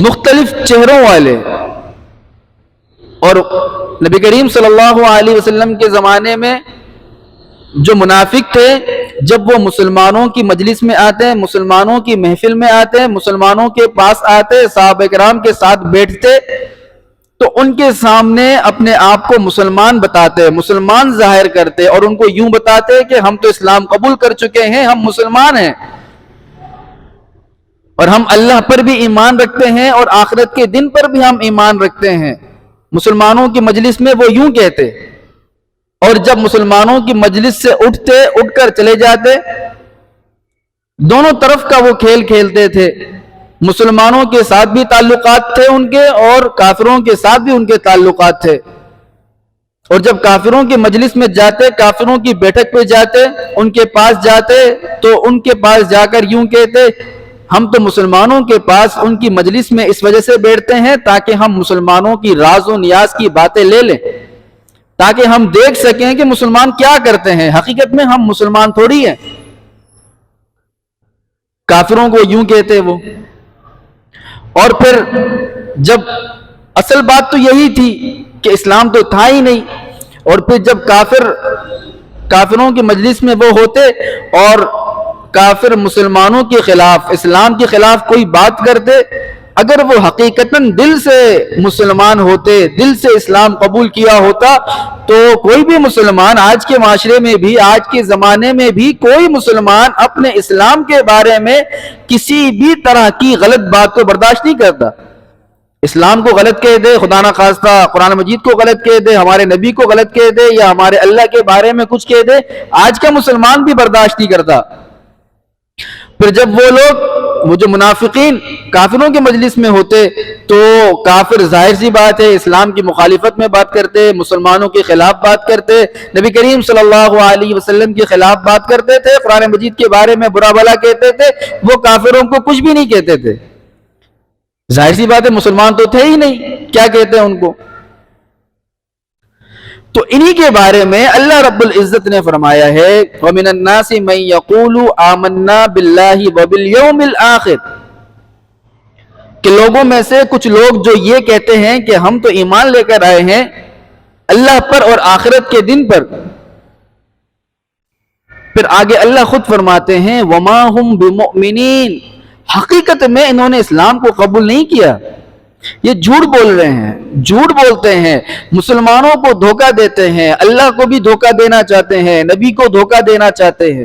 مختلف چہروں والے. اور نبی کریم صلی اللہ علیہ وسلم کے زمانے میں جو منافق تھے، جب وہ مسلمانوں کی مجلس میں آتے، مسلمانوں کی محفل میں آتے، مسلمانوں کے پاس آتے، صحابہ کرام کے ساتھ بیٹھتے، تو ان کے سامنے اپنے آپ کو مسلمان بتاتے، مسلمان ظاہر کرتے، اور ان کو یوں بتاتے کہ ہم تو اسلام قبول کر چکے ہیں، ہم مسلمان ہیں، اور ہم اللہ پر بھی ایمان رکھتے ہیں اور آخرت کے دن پر بھی ہم ایمان رکھتے ہیں. مسلمانوں کی مجلس میں وہ یوں کہتے، اور جب مسلمانوں کی مجلس سے اٹھ کر چلے جاتے، دونوں طرف کا وہ کھیل کھیلتے تھے. مسلمانوں کے ساتھ بھی تعلقات تھے ان کے، اور کافروں کے ساتھ بھی ان کے تعلقات تھے. اور جب کافروں کی مجلس میں جاتے، کافروں کی بیٹھک پہ جاتے، ان کے پاس جاتے، تو ان کے پاس جا کر یوں کہتے، ہم تو مسلمانوں کے پاس ان کی مجلس میں اس وجہ سے بیٹھتے ہیں تاکہ ہم مسلمانوں کی راز و نیاز کی باتیں لے لیں، تاکہ ہم دیکھ سکیں کہ مسلمان کیا کرتے ہیں. حقیقت میں ہم مسلمان تھوڑی ہیں. کافروں کو یوں کہتے وہ. اور پھر جب اصل بات تو یہی تھی کہ اسلام تو تھا ہی نہیں، اور پھر جب کافروں کی مجلس میں وہ ہوتے اور کافر مسلمانوں کے خلاف، اسلام کے خلاف کوئی بات کرتے، اگر وہ حقیقتاً دل سے مسلمان ہوتے، دل سے اسلام قبول کیا ہوتا، تو کوئی بھی مسلمان آج کے معاشرے میں بھی، آج کے زمانے میں بھی، کوئی مسلمان اپنے اسلام کے بارے میں کسی بھی طرح کی غلط بات کو برداشت نہیں کرتا. اسلام کو غلط کہہ دے، خدا نہ خواستہ قرآن مجید کو غلط کہہ دے، ہمارے نبی کو غلط کہہ دے، یا ہمارے اللہ کے بارے میں کچھ کہہ دے، آج کا مسلمان بھی برداشت نہیں کرتا. پھر جب وہ جو منافقین کافروں کے مجلس میں ہوتے، تو کافر ظاہر سی بات ہے اسلام کی مخالفت میں بات کرتے، مسلمانوں کے خلاف بات کرتے، نبی کریم صلی اللہ علیہ وسلم کے خلاف بات کرتے تھے، قرآن مجید کے بارے میں برا بھلا کہتے تھے. وہ کافروں کو کچھ بھی نہیں کہتے تھے. ظاہر سی بات ہے مسلمان تو تھے ہی نہیں، کیا کہتے ہیں ان کو. تو انہی کے بارے میں اللہ رب العزت نے فرمایا ہے، وَمِنَ النَّاسِ مَن يَقُولُ آمَنَّا بِاللَّهِ وَبِالْيَوْمِ الْآخِرِ، کہ لوگوں میں سے کچھ لوگ جو یہ کہتے ہیں کہ ہم تو ایمان لے کر آئے ہیں اللہ پر اور آخرت کے دن پر. پھر آگے اللہ خود فرماتے ہیں وَمَا هُمْ بِمُؤْمِنِينَ، حقیقت میں انہوں نے اسلام کو قبول نہیں کیا. یہ جھوٹ بول رہے ہیں، جھوٹ بولتے ہیں، مسلمانوں کو دھوکہ دیتے ہیں، اللہ کو بھی دھوکہ دینا چاہتے ہیں، نبی کو دھوکہ دینا چاہتے ہیں.